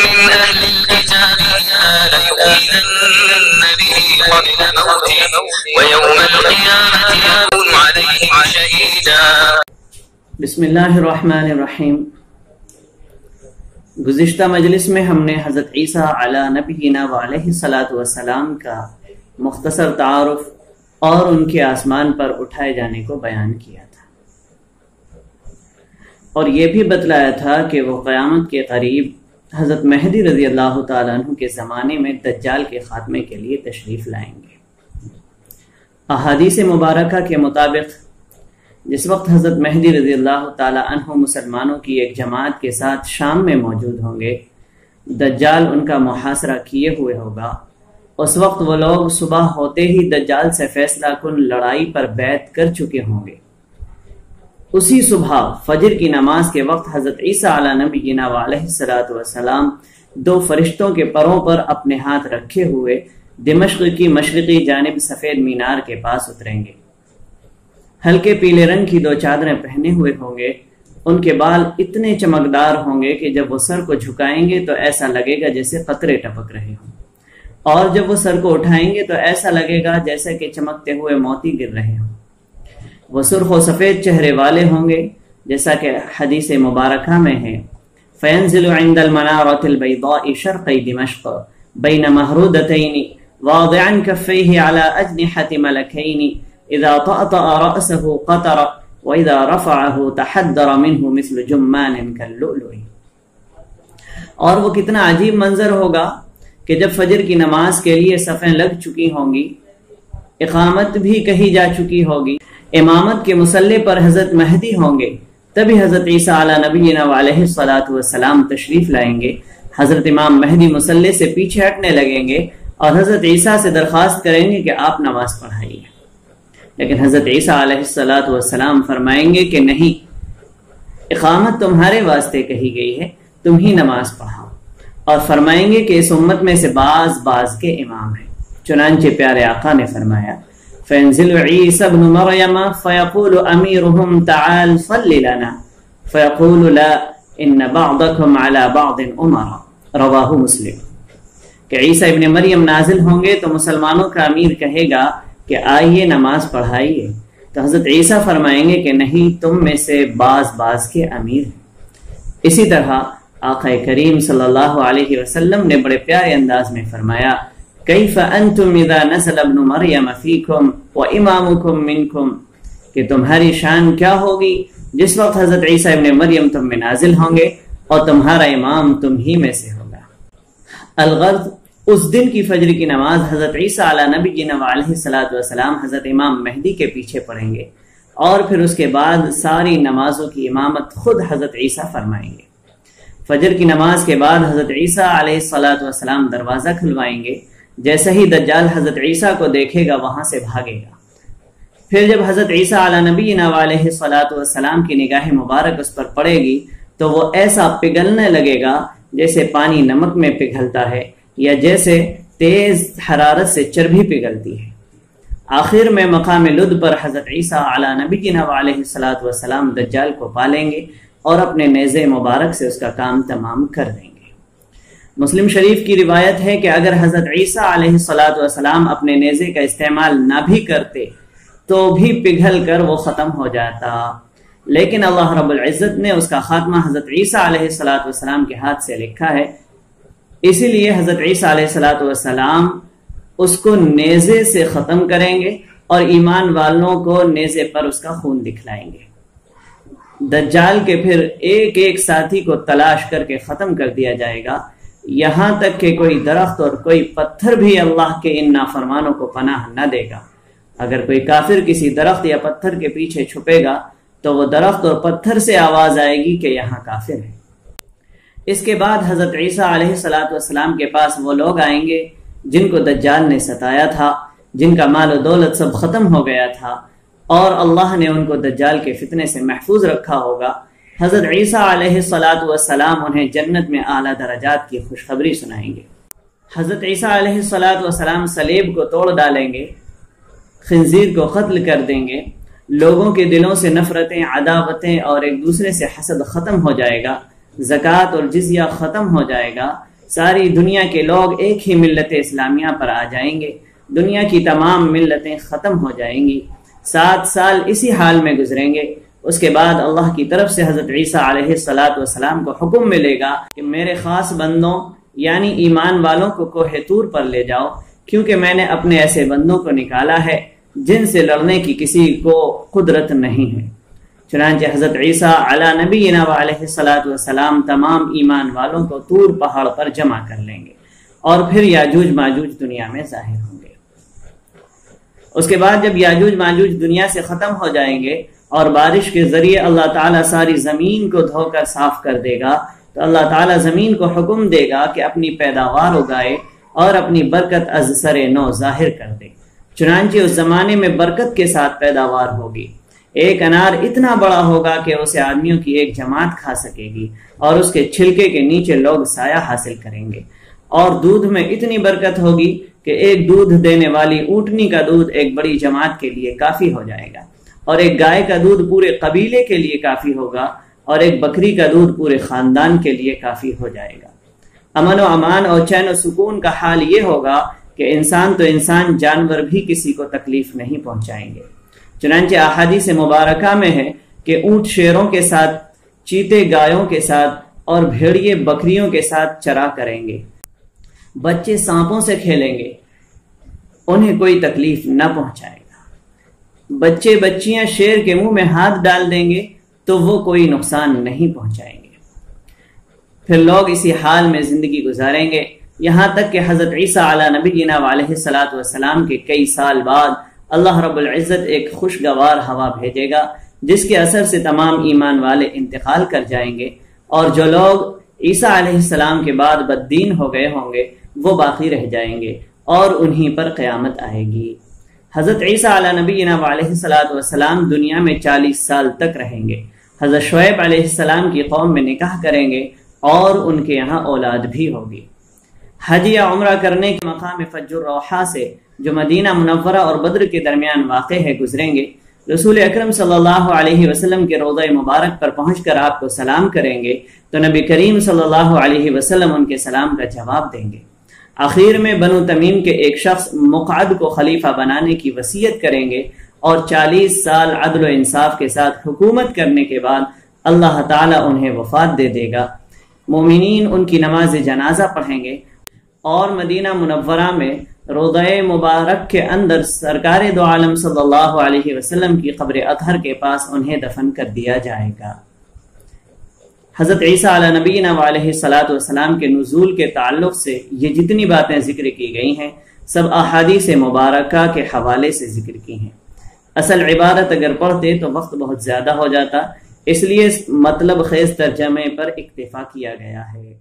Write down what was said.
من أهل الكتاب ليؤمنن به قبل موته ويوم القيامة يكون عليهم شهيدا۔ بسم اللہ الرحمن الرحیم۔ گزشتہ مجلس میں ہم نے حضرت عیسیٰ علی نبینا وعلیہ الصلاۃ والسلام کا مختصر تعارف اور ان کے آسمان پر اٹھائے جانے کو بیان کیا تھا، اور یہ بھی بتلایا تھا کہ وہ قیامت کے قریب حضرت مہدی رضی اللہ تعالیٰ عنہ کے زمانے میں دجال کے خاتمے کے لیے تشریف لائیں گے۔ احادیث مبارکہ کے مطابق جس وقت حضرت مہدی رضی اللہ تعالیٰ عنہ مسلمانوں کی ایک جماعت کے ساتھ شام میں موجود ہوں گے، دجال ان کا محاصرہ کیے ہوئے ہوگا، اس وقت وہ لوگ صبح ہوتے ہی دجال سے فیصلہ کن لڑائی پر بیعت کر چکے ہوں گے۔ اسی صبح فجر کی نماز کے وقت حضرت عیسیٰ علی نبینا علیہ الصلوۃ والسلام دو فرشتوں کے پروں پر اپنے ہاتھ رکھے ہوئے دمشق کی مشرقی جانب سفید مینار کے پاس اتریں گے۔ ہلکے پیلے رنگ کی دو چادریں پہنے ہوئے ہوں گے، ان کے بال اتنے چمکدار ہوں گے کہ جب وہ سر کو جھکائیں گے تو ایسا لگے گا جیسے قطرے ٹپک رہے ہوں، اور جب وہ سر کو اٹھائیں گے تو ایسا لگے گا جیسے کہ چمکتے ہوئے موتی گر رہے ہوں۔ وہ سرخ و سفید چہرے والے ہوں گے، جیسا کہ حدیث مبارکہ میں ہے فَيَنزِلُ عِنْدَ الْمَنَارَةِ الْبَيْضَاءِ شَرْقَيْ دِمَشْقَ بَيْنَ مَهْرُودَتَيْنِ وَاضِعًا كَفَّيْهِ عَلَى أَجْنِحَةِ مَلَكَيْنِ إِذَا طَأْطَأَ رَأْسَهُ قَطَرَ وَإِذَا رَفَعَهُ تَحَدَّرَ مِنْهُ مِثْلُ جُمَّانٍ كَاللُّؤْلُؤِ۔ اور وہ کتنا عجیب منظر ہوگا کہ جب فجر کی نماز کے لیے صفیں لگ چکی ہوں گی، اقامت بھی کہی جا چکی ہوگی، امامت کے مصلی پر حضرت مہدی ہوں گے، تبھی حضرت عیسیٰ علی نبینا علیہ الصلوۃ والسلام تشریف لائیں گے۔ حضرت امام مہدی مصلی سے پیچھے ہٹنے لگیں گے اور حضرت عیسیٰ سے درخواست کریں گے کہ آپ نماز پڑھائیے، لیکن حضرت عیسیٰ علیہ الصلوۃ والسلام فرمائیں گے کہ نہیں، اقامت تمہارے واسطے کہی گئی ہے، تم ہی نماز پڑھاؤ، اور فرمائیں گے کہ اس امت میں سے بعض کے امام ہیں۔ چنانچہ پیارے آقا نے فرمایا فَيَنزِلُ عِيسَى ابْنُ مَرْيَمَ فَيَقُولُ أَمِيرُهُمْ تَعَالْ صَلِّ لَنَا فَيَقُولُ لَا إِنَّ بَعْضَكُمْ عَلَى بَعْضٍ أُمَرَا، رواہ مسلم۔ کہ عیسیٰ ابن مریم نازل ہوں گے تو مسلمانوں کا امیر کہے گا کہ آئیے نماز پڑھائیے، تو حضرت عیسیٰ فرمائیں گے کہ نہیں، تم میں سے بعض کے امیر ہیں۔ اسی طرح آقا کریم صلی اللہ علیہ وسلم نے بڑے پیارے انداز میں فرمایا کیف انتم اذا نزل ابن مریم فیکم وامامکم منکم، کہ تمہاری شان کیا ہوگی جس وقت حضرت عیسیٰ ابن مریم تم میں نازل ہوں گے اور تمہارا امام تم ہی میں سے ہوگا۔ الغرض اس دن کی فجر کی نماز حضرت عیسیٰ علی نبینا علیہ الصلوۃ والسلام حضرت امام مہدی کے پیچھے پڑھیں گے، اور پھر اس کے بعد ساری نمازوں کی امامت خود حضرت عیسیٰ فرمائیں گے۔ فجر کی نماز کے بعد حضرت عیسیٰ علیہ الصلوۃ والسلام دروازہ کھلوائیں گے، جیسے ہی دجال حضرت عیسیٰ کو دیکھے گا وہاں سے بھاگے گا۔ پھر جب حضرت عیسیٰ علی نبینا علیہ الصلوۃ والسلام کی نگاہ مبارک اس پر پڑے گی تو وہ ایسا پگھلنے لگے گا جیسے پانی نمک میں پگھلتا ہے یا جیسے تیز حرارت سے چربی پگھلتی ہے۔ آخر میں مقام لد پر حضرت عیسیٰ علی نبینا علیہ الصلوۃ والسلام دجال کو پالیں گے اور اپنے نیزے مبارک سے اس کا کام تمام کر دیں گے۔ مسلم شریف کی روایت ہے کہ اگر حضرت عیسیٰ علیہ الصلوۃ والسلام اپنے نیزے کا استعمال نہ بھی کرتے تو بھی پگھل کر وہ ختم ہو جاتا، لیکن اللہ رب العزت نے اس کا خاتمہ حضرت عیسیٰ علیہ الصلوۃ والسلام کے ہاتھ سے لکھا ہے، اسی لیے حضرت عیسیٰ علیہ الصلوۃ والسلام اس کو نیزے سے ختم کریں گے اور ایمان والوں کو نیزے پر اس کا خون دکھلائیں گے۔ دجال کے پھر ایک ایک ساتھی کو تلاش کر کے ختم کر دیا جائے گا، یہاں تک کہ کوئی درخت اور کوئی پتھر بھی اللہ کے ان نافرمانوں کو پناہ نہ دے گا۔ اگر کوئی کافر کسی درخت یا پتھر کے پیچھے چھپے گا تو وہ درخت اور پتھر سے آواز آئے گی کہ یہاں کافر ہے۔ اس کے بعد حضرت عیسیٰ علیہ الصلوۃ والسلام کے پاس وہ لوگ آئیں گے جن کو دجال نے ستایا تھا، جن کا مال و دولت سب ختم ہو گیا تھا، اور اللہ نے ان کو دجال کے فتنے سے محفوظ رکھا ہوگا۔ حضرت عیسیٰ علیہ الصلوۃ والسلام انہیں جنت میں اعلیٰ درجات کی خوشخبری سنائیں گے۔ حضرت عیسیٰ علیہ الصلوۃ والسلام صلیب کو توڑ ڈالیں گے، خنزیر کو قتل کر دیں گے، لوگوں کے دلوں سے نفرتیں، عداوتیں اور ایک دوسرے سے حسد ختم ہو جائے گا، زکوٰۃ اور جزیہ ختم ہو جائے گا، ساری دنیا کے لوگ ایک ہی ملت اسلامیہ پر آ جائیں گے، دنیا کی تمام ملتیں ختم ہو جائیں گی۔ 7 سال اسی حال میں گزریں گے۔ اس کے بعد اللہ کی طرف سے حضرت عیسیٰ علیہ السلام کو حکم ملے گا کہ میرے خاص بندوں یعنی ایمان والوں کو کوہ طور پر لے جاؤ، کیونکہ میں نے اپنے ایسے بندوں کو نکالا ہے جن سے لڑنے کی کسی کو قدرت نہیں ہے۔ چنانچہ حضرت عیسیٰ علی نبینا علیہ السلام تمام ایمان والوں کو طور پہاڑ پر جمع کر لیں گے اور پھر یاجوج ماجوج دنیا میں ظاہر ہوں گے۔ اس کے بعد جب یاجوج ماجوج دنیا سے ختم ہو جائیں گے اور بارش کے ذریعے اللہ تعالیٰ ساری زمین کو دھو کر صاف کر دے گا، تو اللہ تعالیٰ زمین کو حکم دے گا کہ اپنی پیداوار اگائے اور اپنی برکت از سر نو ظاہر کر دے۔ چنانچہ اس زمانے میں برکت کے ساتھ پیداوار ہوگی۔ ایک انار اتنا بڑا ہوگا کہ اسے آدمیوں کی ایک جماعت کھا سکے گی اور اس کے چھلکے کے نیچے لوگ سایہ حاصل کریں گے۔ اور دودھ میں اتنی برکت ہوگی کہ ایک دودھ دینے والی اونٹنی کا دودھ ایک بڑی جماعت کے لیے کافی ہو جائے گا، اور ایک گائے کا دودھ پورے قبیلے کے لیے کافی ہوگا، اور ایک بکری کا دودھ پورے خاندان کے لیے کافی ہو جائے گا۔ امن و امان اور چین و سکون کا حال یہ ہوگا کہ انسان تو انسان، جانور بھی کسی کو تکلیف نہیں پہنچائیں گے۔ چنانچہ احادیث مبارکہ میں ہے کہ اونٹ شیروں کے ساتھ، چیتے گایوں کے ساتھ اور بھیڑیے بکریوں کے ساتھ چرا کریں گے، بچے سانپوں سے کھیلیں گے، انہیں کوئی تکلیف نہ پہنچائے گا۔ بچے بچیاں شیر کے منہ میں ہاتھ ڈال دیں گے تو وہ کوئی نقصان نہیں پہنچائیں گے۔ پھر لوگ اسی حال میں زندگی گزاریں گے یہاں تک کہ حضرت عیسیٰ علی نبینا علیہ السلام کے کئی سال بعد اللہ رب العزت ایک خوشگوار ہوا بھیجے گا، جس کے اثر سے تمام ایمان والے انتقال کر جائیں گے، اور جو لوگ عیسیٰ علیہ السلام کے بعد بددین ہو گئے ہوں گے وہ باقی رہ جائیں گے اور انہی پر قیامت آئے گی۔ حضرت عیسیٰ علی نبینا علیہ السلام دنیا میں 40 سال تک رہیں گے۔ حضرت شعیب علیہ السلام کی قوم میں نکاح کریں گے اور ان کے یہاں اولاد بھی ہوگی۔ حج یا عمرہ کرنے کے مقام فج الروحا سے جو مدینہ منورہ اور بدر کے درمیان واقع ہے گزریں گے، رسول اکرم صلی اللہ علیہ وسلم کے روضہ مبارک پر پہنچ کر آپ کو سلام کریں گے تو نبی کریم صلی اللہ علیہ وسلم ان کے سلام کا جواب دیں گے۔ آخر میں بنو تمیم کے ایک شخص مقعد کو خلیفہ بنانے کی وصیت کریں گے، اور 40 سال عدل و انصاف کے ساتھ حکومت کرنے کے بعد اللہ تعالیٰ انہیں وفات دے دے گا۔ مومنین ان کی نماز جنازہ پڑھیں گے اور مدینہ منورہ میں روضہ مبارک کے اندر سرکار دو عالم صلی اللہ علیہ وسلم کی قبر اطہر کے پاس انہیں دفن کر دیا جائے گا۔ حضرت عیسیٰ علی نبینا علیہ السلام کے نزول کے تعلق سے یہ جتنی باتیں ذکر کی گئی ہیں سب احادیث مبارکہ کے حوالے سے ذکر کی ہیں۔ اصل عبارت اگر پڑھتے تو وقت بہت زیادہ ہو جاتا، اس لیے مطلب خیز ترجمے پر اکتفا کیا گیا ہے۔